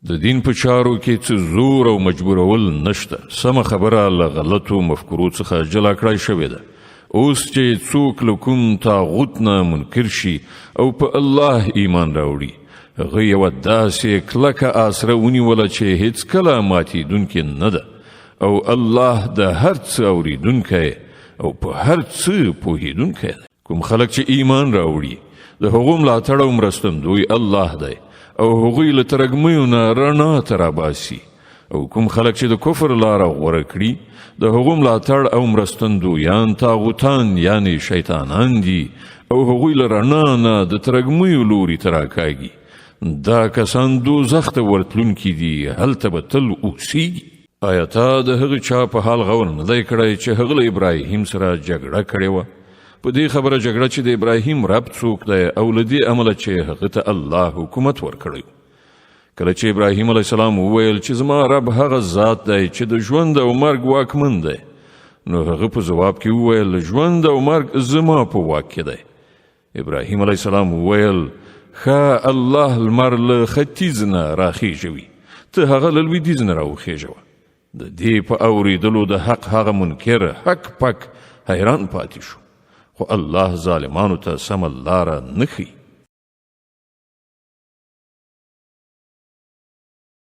د دین په چارو کې څه زور او مجبورول نشته. سمه خبره له غلطو مفکورو څخه جلا کړای شوې ده. اوس چې څوک له کوم طاغوت نه منکر شي او په الله ایمان راوړي، هغه یوه داسې کلکه آسره ونیوله چې هیڅکله ماتېدونکې نه ده، او الله د هر څه اورېدونکی او په هر څه پوهېدونکی دی. کوم خلک چې ایمان راوړي، د هغو ملاتړ او مرستندوی الله دی او هغوی له ترږمیو نه رڼا ته راباسي. او کوم خلک چې د کفر لاره غوره کړي، د هغو ملاتړ او مرستندویان طاغوتان یعنی شیطانان دي او هغوی له رڼا نه د ترږمیو لوري ته راکاږي. دا کسان دوزخ ته ورتلونکي دي، هلته به تل اوسیږي. آیا تا د هغه چا په حال غور نه دی کړی چې هغه له ابراهیم سره جګړه کړې وه؟ په دې خبره جګړه چې د ابراهیم رب څوک دی او له دې امله چې هغه ته الله حکومت ورکړی. کله چې ابراهیم علیه السلام وویل چې زما رب هغه ذات دی چې د ژوند او مرګ واکمن دی، نو هغه په ځواب کې وویل ژوند او مرګ زما په واک کې دی. ابراهیم علیه السلام وویل ښه، الله لمر له ختیځ نه راخیژوي، ته هغه له لویدیځ نه راوخیژوه. د دې په اورېدلو د حق هغه منکر حق پک حیران پاتې شو، خو الله ظالمانو ته سمه لاره نه ښیي.